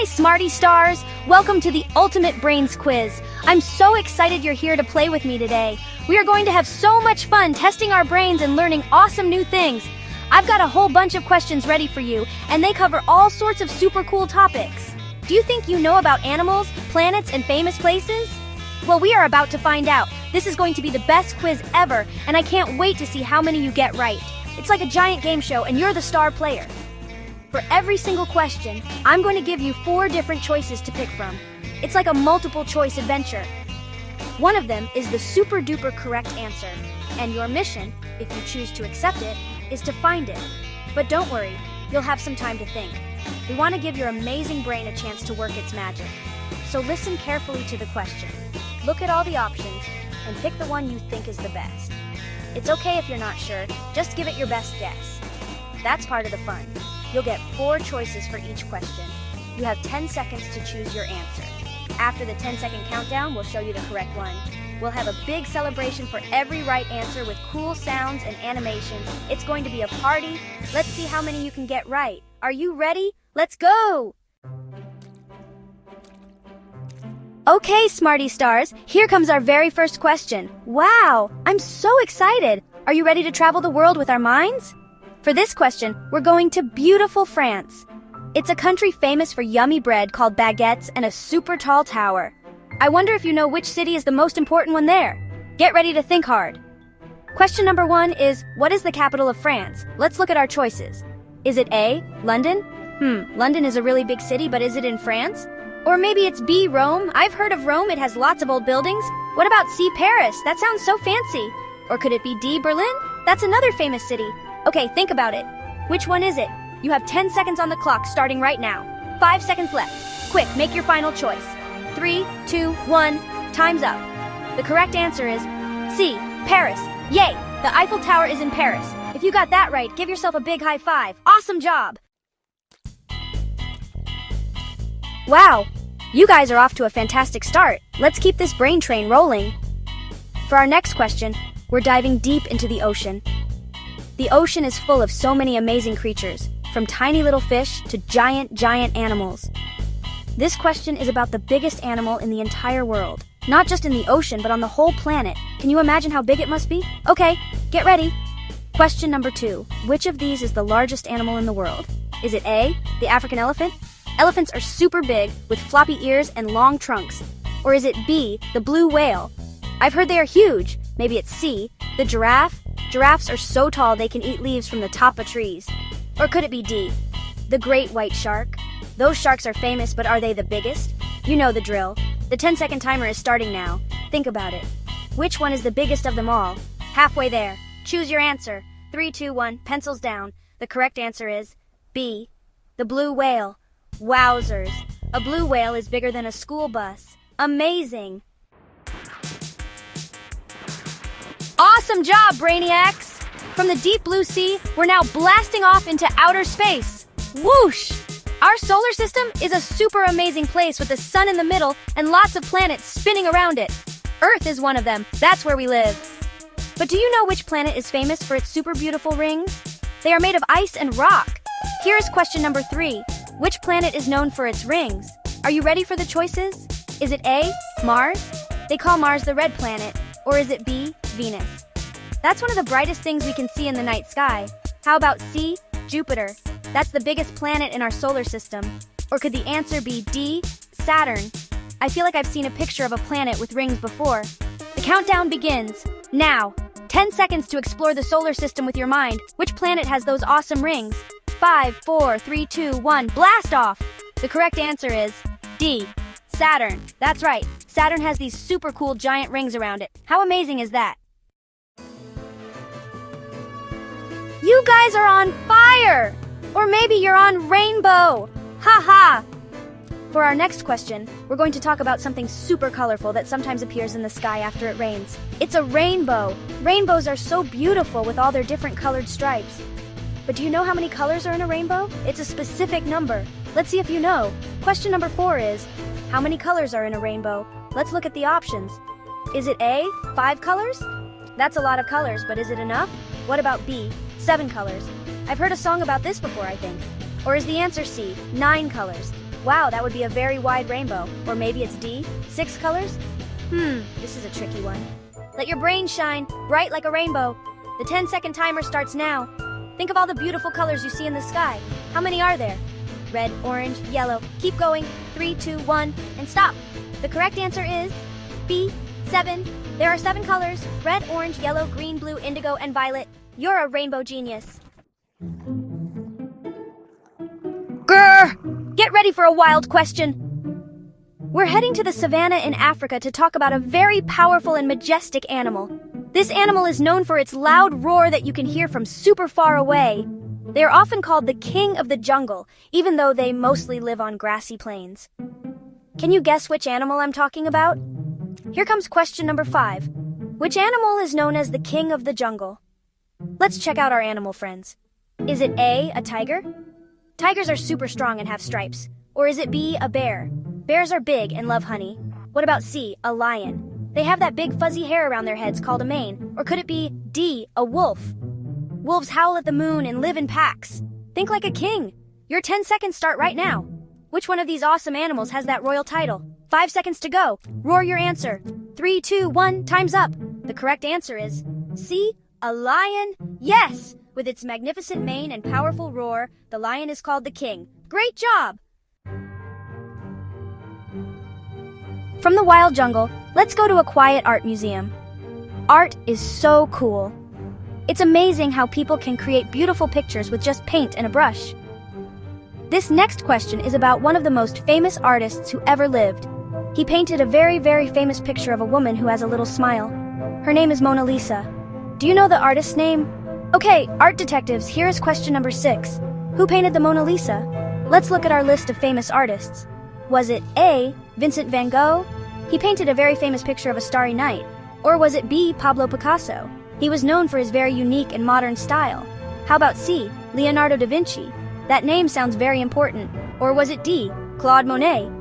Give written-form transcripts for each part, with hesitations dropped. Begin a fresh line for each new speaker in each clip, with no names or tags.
Hi, Smarty Stars! Welcome to the Ultimate Brainzz Quiz. I'm so excited you're here to play with me today. We are going to have so much fun testing our brains and learning awesome new things. I've got a whole bunch of questions ready for you, and they cover all sorts of super cool topics. Do you think you know about animals, planets, and famous places? Well, we are about to find out. This is going to be the best quiz ever, and I can't wait to see how many you get right. It's like a giant game show, and you're the star player. For every single question, I'm going to give you 4 different choices to pick from. It's like a multiple choice adventure. One of them is the super duper correct answer, and your mission, if you choose to accept it, is to find it. But don't worry, you'll have some time to think. We want to give your amazing brain a chance to work its magic. So listen carefully to the question. Look at all the options, and pick the one you think is the best. It's okay if you're not sure, just give it your best guess. That's part of the fun. You'll get 4 choices for each question. You have 10 seconds to choose your answer. After the 10-second countdown, we'll show you the correct one. We'll have a big celebration for every right answer with cool sounds and animations. It's going to be a party. Let's see how many you can get right. Are you ready? Let's go! Okay, Smarty Stars, here comes our very first question. Wow, I'm so excited! Are you ready to travel the world with our minds? For this question, we're going to beautiful France. It's a country famous for yummy bread called baguettes and a super tall tower. I wonder if you know which city is the most important one there. Get ready to think hard. Question number 1 is, what is the capital of France? Let's look at our choices. Is it A, London? London is a really big city, but is it in France? Or maybe it's B, Rome? I've heard of Rome, it has lots of old buildings. What about C, Paris? That sounds so fancy. Or could it be D, Berlin? That's another famous city. Okay, think about it. Which one is it? You have 10 seconds on the clock starting right now. 5 seconds left. Quick, make your final choice. 3, 2, 1, time's up. The correct answer is C, Paris. Yay! The Eiffel Tower is in Paris. If you got that right, give yourself a big high five. Awesome job! Wow! You guys are off to a fantastic start. Let's keep this brain train rolling. For our next question, we're diving deep into the ocean. The ocean is full of so many amazing creatures, from tiny little fish to giant animals. This question is about the biggest animal in the entire world. Not just in the ocean, but on the whole planet. Can you imagine how big it must be? Okay, get ready. Question number 2. Which of these is the largest animal in the world? Is it A, the African elephant? Elephants are super big, with floppy ears and long trunks. Or is it B, the blue whale? I've heard they are huge. Maybe it's C, the giraffe? Giraffes are so tall they can eat leaves from the top of trees. Or could it be D, the great white shark? Those sharks are famous, but are they the biggest? You know the drill. The 10-second timer is starting now. Think about it. Which one is the biggest of them all? Halfway there. Choose your answer. 3, 2, 1, pencils down. The correct answer is B, the blue whale. Wowzers. A blue whale is bigger than a school bus. Amazing. Awesome job, Brainiacs! From the deep blue sea, we're now blasting off into outer space. Whoosh! Our solar system is a super amazing place with the sun in the middle and lots of planets spinning around it. Earth is one of them. That's where we live. But do you know which planet is famous for its super beautiful rings? They are made of ice and rock. Here is question number 3. Which planet is known for its rings? Are you ready for the choices? Is it A, Mars? They call Mars the red planet. Or is it B, Venus? That's one of the brightest things we can see in the night sky. How about C, Jupiter? That's the biggest planet in our solar system. Or could the answer be D, Saturn? I feel like I've seen a picture of a planet with rings before. The countdown begins. Now, 10 seconds to explore the solar system with your mind. Which planet has those awesome rings? 5, 4, 3, 2, 1, blast off! The correct answer is D, Saturn. That's right. Saturn has these super cool giant rings around it. How amazing is that? You guys are on fire! Or maybe you're on rainbow! Ha ha! For our next question, we're going to talk about something super colorful that sometimes appears in the sky after it rains. It's a rainbow! Rainbows are so beautiful with all their different colored stripes. But do you know how many colors are in a rainbow? It's a specific number. Let's see if you know. Question number 4 is, how many colors are in a rainbow? Let's look at the options. Is it A, 5 colors? That's a lot of colors, but is it enough? What about B, 7 colors? I've heard a song about this before, I think. Or is the answer C, 9 colors? Wow, that would be a very wide rainbow. Or maybe it's D, 6 colors? This is a tricky one. Let your brain shine, bright like a rainbow. The 10-second timer starts now. Think of all the beautiful colors you see in the sky. How many are there? Red, orange, yellow. Keep going. 3, 2, 1, and stop. The correct answer is B, 7. There are 7 colors: red, orange, yellow, green, blue, indigo, and violet. You're a rainbow genius. Grr! Get ready for a wild question. We're heading to the savannah in Africa to talk about a very powerful and majestic animal. This animal is known for its loud roar that you can hear from super far away. They are often called the king of the jungle, even though they mostly live on grassy plains. Can you guess which animal I'm talking about? Here comes question number 5. Which animal is known as the king of the jungle? Let's check out our animal friends. Is it A, a tiger? Tigers are super strong and have stripes. Or is it B, a bear? Bears are big and love honey. What about C, a lion? They have that big fuzzy hair around their heads called a mane. Or could it be D, a wolf? Wolves howl at the moon and live in packs. Think like a king. Your 10 seconds start right now. Which one of these awesome animals has that royal title? 5 seconds to go. Roar your answer. 3, 2, 1, time's up. The correct answer is C, a lion. Yes! With its magnificent mane and powerful roar, the lion is called the king. Great job! From the wild jungle, let's go to a quiet art museum. Art is so cool. It's amazing how people can create beautiful pictures with just paint and a brush. This next question is about one of the most famous artists who ever lived. He painted a very, very famous picture of a woman who has a little smile. Her name is Mona Lisa. Do you know the artist's name? Okay, art detectives, here is question number 6. Who painted the Mona Lisa? Let's look at our list of famous artists. Was it A, Vincent van Gogh? He painted a very famous picture of a starry night. Or was it B, Pablo Picasso? He was known for his very unique and modern style. How about C, Leonardo da Vinci? That name sounds very important. Or was it D, Claude Monet?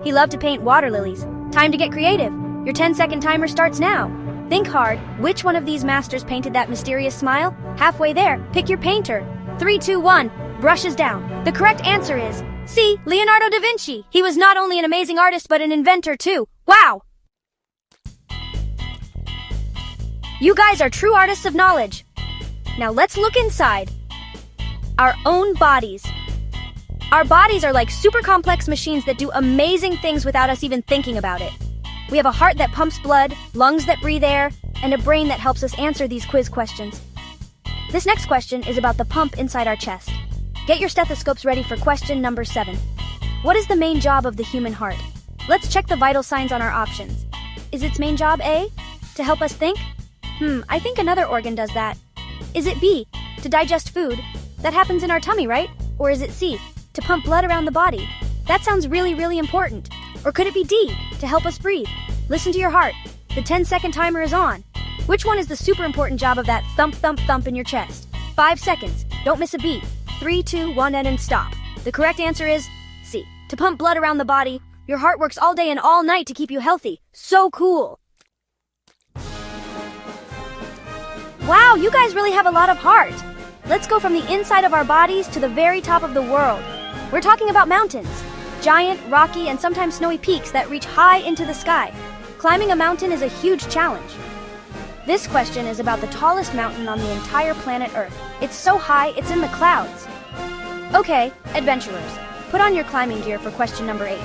He loved to paint water lilies. Time to get creative. Your 10-second timer starts now. Think hard. Which one of these masters painted that mysterious smile? Halfway there, pick your painter. 3, 2, 1, brushes down. The correct answer is C, Leonardo da Vinci. He was not only an amazing artist, but an inventor too. Wow! You guys are true artists of knowledge. Now let's look inside. Our own bodies. Our bodies are like super complex machines that do amazing things without us even thinking about it. We have a heart that pumps blood, lungs that breathe air, and a brain that helps us answer these quiz questions. This next question is about the pump inside our chest. Get your stethoscopes ready for question number 7. What is the main job of the human heart? Let's check the vital signs on our options. Is its main job A, to help us think? I think another organ does that. Is it B, to digest food? That happens in our tummy, right? Or is it C, to pump blood around the body? That sounds really, really important. Or could it be D, to help us breathe? Listen to your heart. The 10-second timer is on. Which one is the super important job of that thump, thump, thump in your chest? 5 seconds. Don't miss a beat. 3, 2, 1, and stop. The correct answer is C, to pump blood around the body. Your heart works all day and all night to keep you healthy. So cool. Wow, you guys really have a lot of heart. Let's go from the inside of our bodies to the very top of the world. We're talking about mountains. Giant, rocky, and sometimes snowy peaks that reach high into the sky. Climbing a mountain is a huge challenge. This question is about the tallest mountain on the entire planet Earth. It's so high, it's in the clouds. Okay, adventurers, put on your climbing gear for question number 8.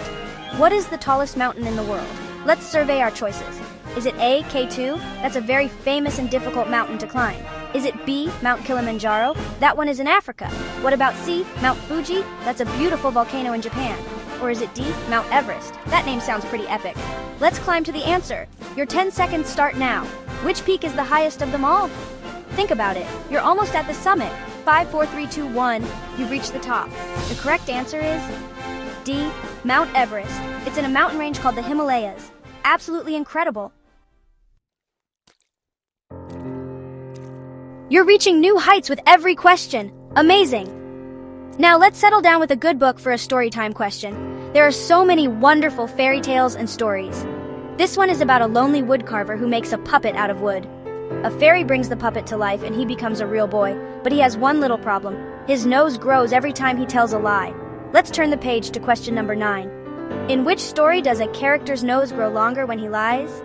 What is the tallest mountain in the world? Let's survey our choices. Is it A, K2? That's a very famous and difficult mountain to climb. Is it B, Mount Kilimanjaro? That one is in Africa. What about C, Mount Fuji? That's a beautiful volcano in Japan. Or is it D, Mount Everest? That name sounds pretty epic. Let's climb to the answer. Your 10 seconds start now. Which peak is the highest of them all? Think about it. You're almost at the summit. 5, 4, 3, 2, 1. You've reached the top. The correct answer is D, Mount Everest. It's in a mountain range called the Himalayas. Absolutely incredible. You're reaching new heights with every question. Amazing. Now let's settle down with a good book for a story time question. There are so many wonderful fairy tales and stories. This one is about a lonely woodcarver who makes a puppet out of wood. A fairy brings the puppet to life and he becomes a real boy, but he has one little problem. His nose grows every time he tells a lie. Let's turn the page to question number 9. In which story does a character's nose grow longer when he lies?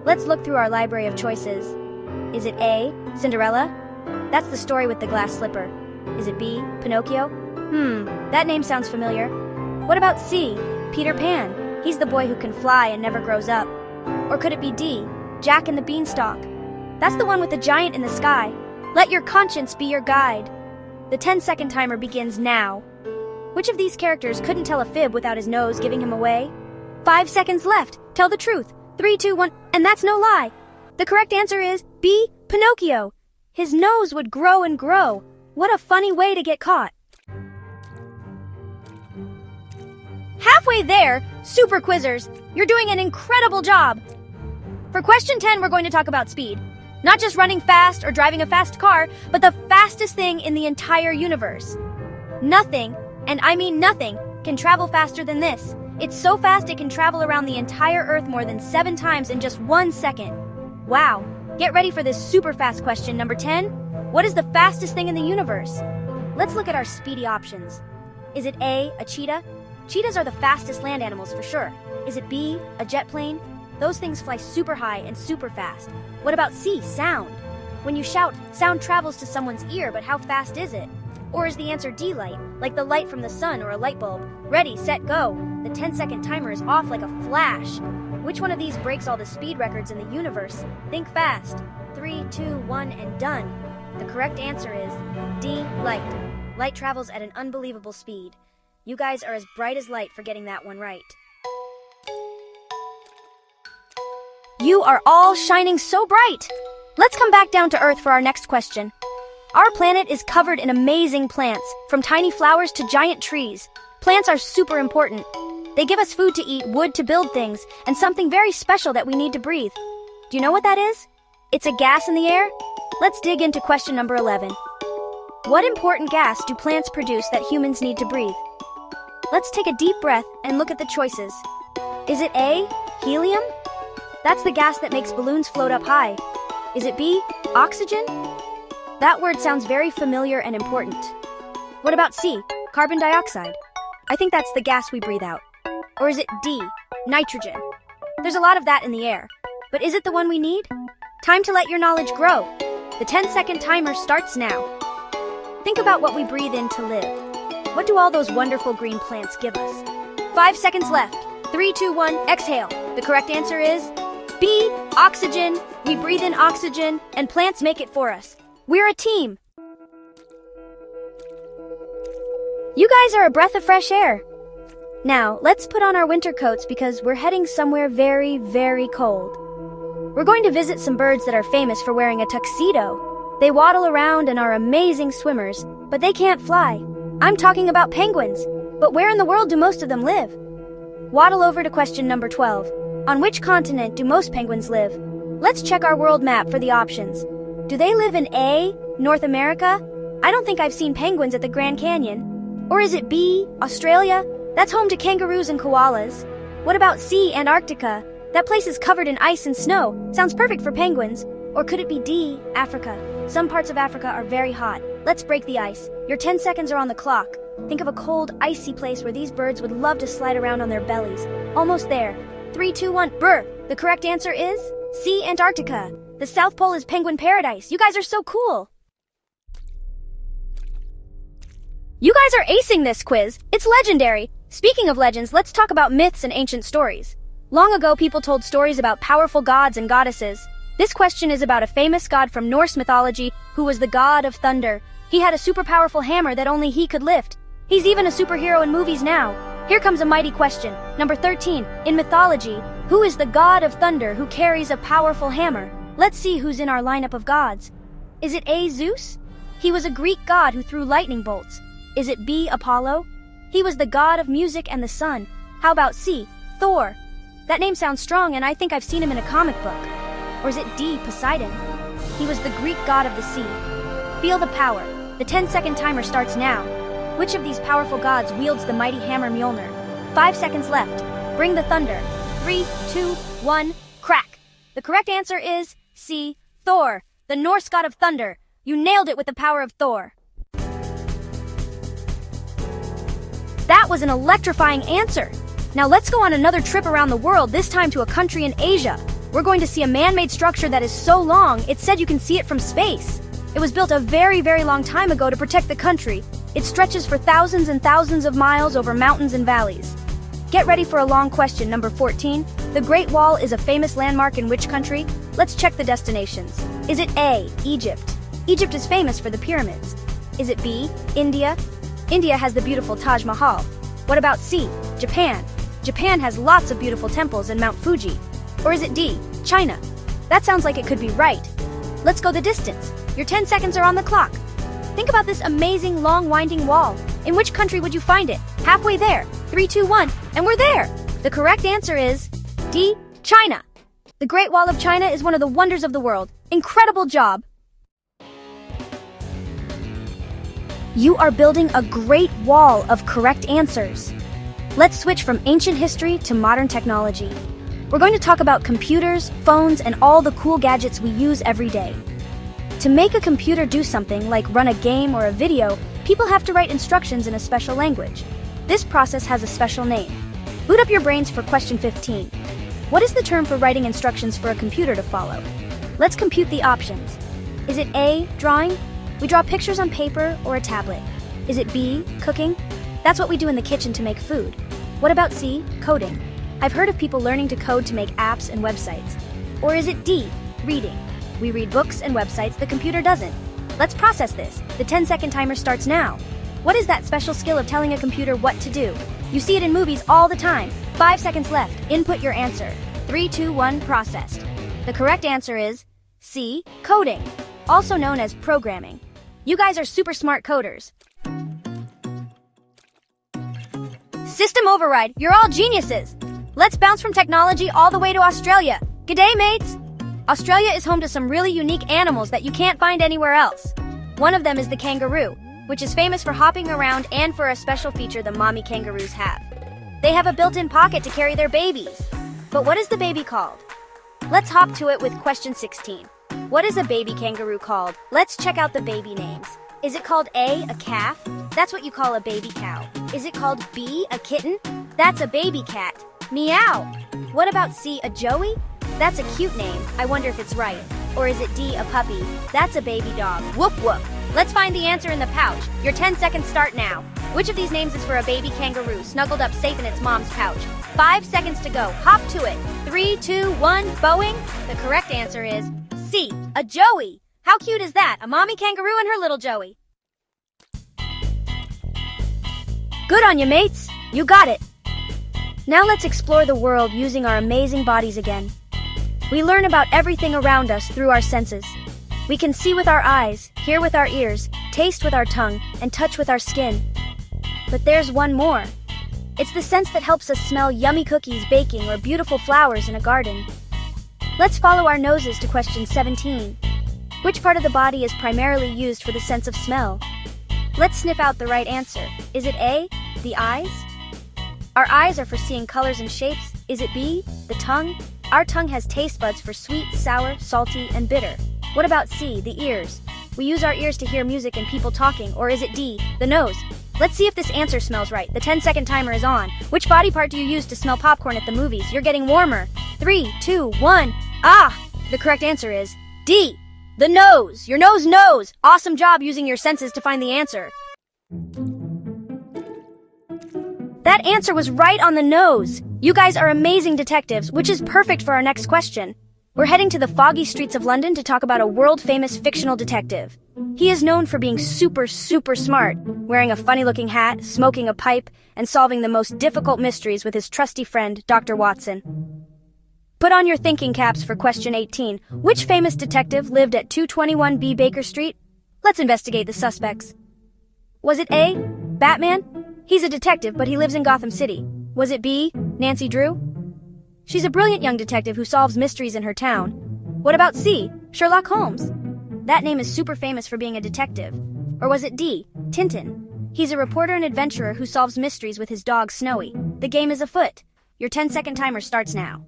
Let's look through our library of choices. Is it A, Cinderella? That's the story with the glass slipper. Is it B, Pinocchio? That name sounds familiar. What about C, Peter Pan? He's the boy who can fly and never grows up. Or could it be D, Jack and the Beanstalk? That's the one with the giant in the sky. Let your conscience be your guide. The 10-second timer begins now. Which of these characters couldn't tell a fib without his nose giving him away? 5 seconds left. Tell the truth. 3, 2, 1, and that's no lie. The correct answer is B, Pinocchio. His nose would grow and grow. What a funny way to get caught. Halfway there, Super Quizzers, you're doing an incredible job. For question 10, we're going to talk about speed. Not just running fast or driving a fast car, but the fastest thing in the entire universe. Nothing, and I mean nothing, can travel faster than this. It's so fast it can travel around the entire Earth more than 7 times in just 1 second. Wow. Get ready for this super fast question number 10. What is the fastest thing in the universe? Let's look at our speedy options. Is it A, a cheetah? Cheetahs are the fastest land animals for sure. Is it B, a jet plane? Those things fly super high and super fast. What about C, sound? When you shout, sound travels to someone's ear, but how fast is it? Or is the answer D, light, like the light from the sun or a light bulb? Ready, set, go. The 10-second timer is off like a flash. Which one of these breaks all the speed records in the universe? Think fast. 3, 2, 1, and done. The correct answer is D, light. Light travels at an unbelievable speed. You guys are as bright as light for getting that one right. You are all shining so bright. Let's come back down to Earth for our next question. Our planet is covered in amazing plants, from tiny flowers to giant trees. Plants are super important. They give us food to eat, wood to build things, and something very special that we need to breathe. Do you know what that is? It's a gas in the air? Let's dig into question number 11. What important gas do plants produce that humans need to breathe? Let's take a deep breath and look at the choices. Is it A, helium? That's the gas that makes balloons float up high. Is it B, oxygen? That word sounds very familiar and important. What about C, carbon dioxide? I think that's the gas we breathe out. Or is it D, nitrogen? There's a lot of that in the air. But is it the one we need? Time to let your knowledge grow. The 10-second timer starts now. Think about what we breathe in to live. What do all those wonderful green plants give us? 5 seconds left. 3, 2, 1, exhale. The correct answer is B, oxygen. We breathe in oxygen, and plants make it for us. We're a team. You guys are a breath of fresh air. Now, let's put on our winter coats because we're heading somewhere very, very cold. We're going to visit some birds that are famous for wearing a tuxedo. They waddle around and are amazing swimmers, but they can't fly. I'm talking about penguins. But where in the world do most of them live? Waddle over to question number 12. On which continent do most penguins live? Let's check our world map for the options. Do they live in A, North America? I don't think I've seen penguins at the Grand Canyon. Or is it B, Australia? That's home to kangaroos and koalas. What about C, Antarctica? That place is covered in ice and snow. Sounds perfect for penguins. Or could it be D, Africa? Some parts of Africa are very hot. Let's break the ice. Your 10 seconds are on the clock. Think of a cold, icy place where these birds would love to slide around on their bellies. Almost there. 3, 2, 1, brr! The correct answer is C, Antarctica. The South Pole is penguin paradise. You guys are so cool. You guys are acing this quiz. It's legendary. Speaking of legends, let's talk about myths and ancient stories. Long ago, people told stories about powerful gods and goddesses. This question is about a famous god from Norse mythology who was the god of thunder. He had a super powerful hammer that only he could lift. He's even a superhero in movies now. Here comes a mighty question. Number 13. In mythology, who is the god of thunder who carries a powerful hammer? Let's see who's in our lineup of gods. Is it A, Zeus? He was a Greek god who threw lightning bolts. Is it B, Apollo? He was the god of music and the sun. How about C, Thor? That name sounds strong and I think I've seen him in a comic book. Or is it D, Poseidon? He was the Greek god of the sea. Feel the power. The 10-second timer starts now. Which of these powerful gods wields the mighty hammer Mjolnir? 5 seconds left. Bring the thunder. 3, 2, 1, crack. The correct answer is C, Thor, the Norse god of thunder. You nailed it with the power of Thor. That That was an electrifying answer. Now let's go on another trip around the world, this time to a country in Asia. We're going to see a man-made structure that is so long, it said you can see it from space. It was built a very, very long time ago to protect the country. It stretches for thousands and thousands of miles over mountains and valleys. Get ready for a long question, number 14. The Great Wall is a famous landmark in which country? Let's check the destinations. Is it A, Egypt? Egypt is famous for the pyramids. Is it B, India? India has the beautiful Taj Mahal. What about C, Japan? Japan has lots of beautiful temples and Mount Fuji. Or is it D, China? That sounds like it could be right. Let's go the distance. Your 10 seconds are on the clock. Think about this amazing long winding wall. In which country would you find it? Halfway there. 3, 2, 1, and we're there! The correct answer is D, China. The Great Wall of China is one of the wonders of the world. Incredible job! You are building a great wall of correct answers. Let's switch from ancient history to modern technology. We're going to talk about computers, phones, and all the cool gadgets we use every day. To make a computer do something like run a game or a video, people have to write instructions in a special language. This process has a special name. Boot up your brains for question 15. What is the term for writing instructions for a computer to follow? Let's compute the options. Is it A, drawing? We draw pictures on paper or a tablet. Is it B, cooking? That's what we do in the kitchen to make food. What about C, coding? I've heard of people learning to code to make apps and websites. Or is it D, reading? We read books and websites, the computer doesn't. Let's process this. The 10-second timer starts now. What is that special skill of telling a computer what to do? You see it in movies all the time. 5 seconds left. Input your answer. 3, 2, 1, processed. The correct answer is C, coding, also known as programming. You guys are super smart coders. System override, you're all geniuses. Let's bounce from technology all the way to Australia. G'day, mates! Australia is home to some really unique animals that you can't find anywhere else. One of them is the kangaroo, which is famous for hopping around and for a special feature the mommy kangaroos have. They have a built-in pocket to carry their babies. But what is the baby called? Let's hop to it with question 16. What is a baby kangaroo called? Let's check out the baby names. Is it called A, a calf? That's what you call a baby cow. Is it called B, a kitten? That's a baby cat. Meow! What about C, a joey? That's a cute name. I wonder if it's right. Or is it D, a puppy? That's a baby dog. Woof woof. Let's find the answer in the pouch. Your 10 seconds start now. Which of these names is for a baby kangaroo snuggled up safe in its mom's pouch? 5 seconds to go. Hop to it. 3, 2, 1, Boeing. The correct answer is C, a joey. How cute is that? A mommy kangaroo and her little joey. Good on you, mates. You got it. Now let's explore the world using our amazing bodies again. We learn about everything around us through our senses. We can see with our eyes, hear with our ears, taste with our tongue, and touch with our skin. But there's one more. It's the sense that helps us smell yummy cookies baking or beautiful flowers in a garden. Let's follow our noses to question 17. Which part of the body is primarily used for the sense of smell? Let's sniff out the right answer. Is it A, the eyes? Our eyes are for seeing colors and shapes. Is it B, the tongue? Our tongue has taste buds for sweet, sour, salty, and bitter. What about C, the ears? We use our ears to hear music and people talking. Or is it D, the nose? Let's see if this answer smells right. The 10-second timer is on. Which body part do you use to smell popcorn at the movies? You're getting warmer. 3, 2, 1. Ah! The correct answer is D, the nose. Your nose knows. Awesome job using your senses to find the answer. That answer was right on the nose. You guys are amazing detectives, which is perfect for our next question. We're heading to the foggy streets of London to talk about a world-famous fictional detective. He is known for being super smart, wearing a funny-looking hat, smoking a pipe, and solving the most difficult mysteries with his trusty friend, Dr. Watson. Put on your thinking caps for question 18. Which famous detective lived at 221B Baker Street? Let's investigate the suspects. Was it A, Batman? He's a detective, but he lives in Gotham City. Was it B, Nancy Drew? She's a brilliant young detective who solves mysteries in her town. What about C, Sherlock Holmes? That name is super famous for being a detective. Or was it D, Tintin? He's a reporter and adventurer who solves mysteries with his dog Snowy. The game is afoot. Your 10-second timer starts now.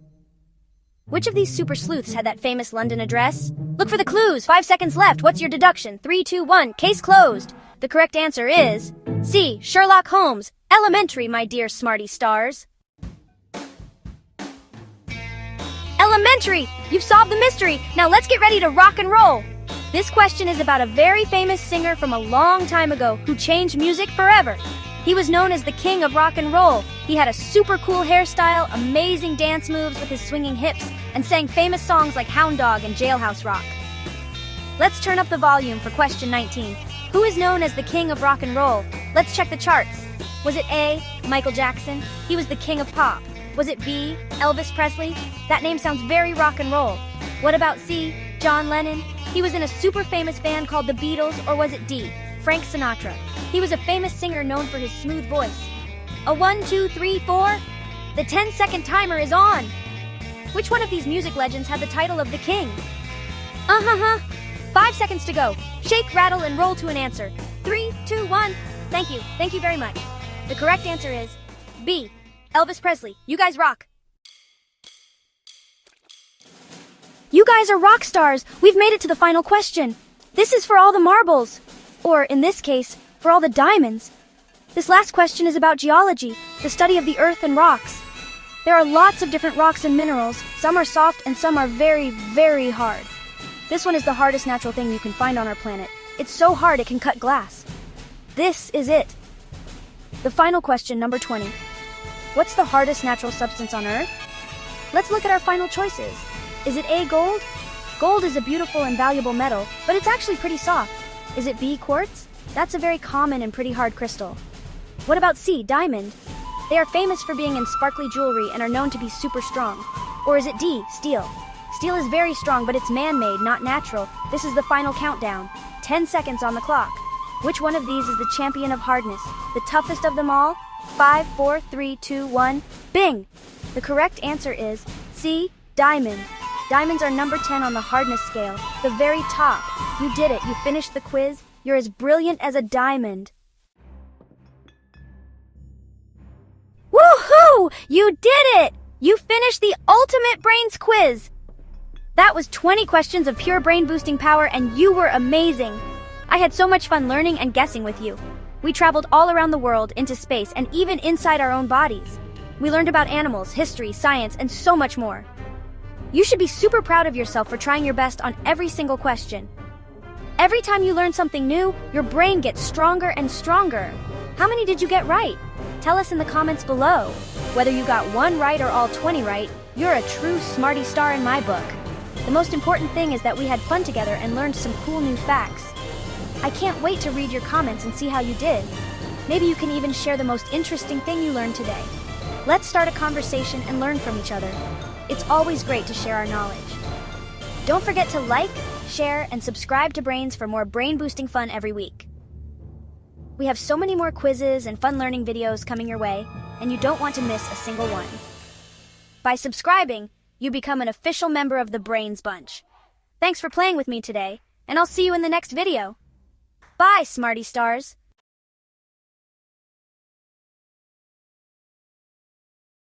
Which of these super sleuths had that famous London address? Look for the clues. 5 seconds left. What's your deduction? 3, 2, 1. Case closed. The correct answer is C. Sherlock Holmes. Elementary, my dear smarty stars. Elementary! You've solved the mystery. Now let's get ready to rock and roll. This question is about a very famous singer from a long time ago who changed music forever. He was known as the king of rock and roll. He had a super cool hairstyle, amazing dance moves with his swinging hips, and sang famous songs like Hound Dog and Jailhouse Rock. Let's turn up the volume for question 19. Who is known as the king of rock and roll? Let's check the charts. Was it A, Michael Jackson? He was the king of pop. Was it B, Elvis Presley? That name sounds very rock and roll. What about C, John Lennon? He was in a super famous band called the Beatles. Or was it D, Frank Sinatra? He was a famous singer known for his smooth voice. A 1, 2, 3, 4? The 10-second timer is on. Which one of these music legends had the title of the king? 5 seconds to go. Shake, rattle, and roll to an answer. 3, 2, 1. Thank you. Thank you very much. The correct answer is B, Elvis Presley. You guys rock. You guys are rock stars. We've made it to the final question. This is for all the marbles. Or, in this case, for all the diamonds. This last question is about geology, the study of the earth and rocks. There are lots of different rocks and minerals. Some are soft and some are very, very hard. This one is the hardest natural thing you can find on our planet. It's so hard it can cut glass. This is it. The final question, number 20. What's the hardest natural substance on Earth? Let's look at our final choices. Is it A, gold? Gold is a beautiful and valuable metal, but it's actually pretty soft. Is it B, quartz? That's a very common and pretty hard crystal. What about C, diamond? They are famous for being in sparkly jewelry and are known to be super strong. Or is it D, steel? Steel is very strong, but it's man-made, not natural. This is the final countdown. 10 seconds on the clock. Which one of these is the champion of hardness? The toughest of them all? 5, 4, 3, 2, 1. Bing! The correct answer is C, diamond. Diamonds are number 10 on the hardness scale, the very top. You did it. You finished the quiz. You're as brilliant as a diamond. Woohoo! You did it! You finished the ultimate Brainzz quiz. That was 20 questions of pure brain-boosting power, and you were amazing. I had so much fun learning and guessing with you. We traveled all around the world, into space, and even inside our own bodies. We learned about animals, history, science, and so much more. You should be super proud of yourself for trying your best on every single question. Every time you learn something new, your brain gets stronger and stronger. How many did you get right? Tell us in the comments below. Whether you got one right or all 20 right, you're a true smarty star in my book. The most important thing is that we had fun together and learned some cool new facts. I can't wait to read your comments and see how you did. Maybe you can even share the most interesting thing you learned today. Let's start a conversation and learn from each other. It's always great to share our knowledge. Don't forget to like, share, and subscribe to Brainzz for more brain-boosting fun every week. We have so many more quizzes and fun learning videos coming your way, and you don't want to miss a single one. By subscribing, you become an official member of the Brainzz Bunch. Thanks for playing with me today, and I'll see you in the next video. Bye, smarty stars!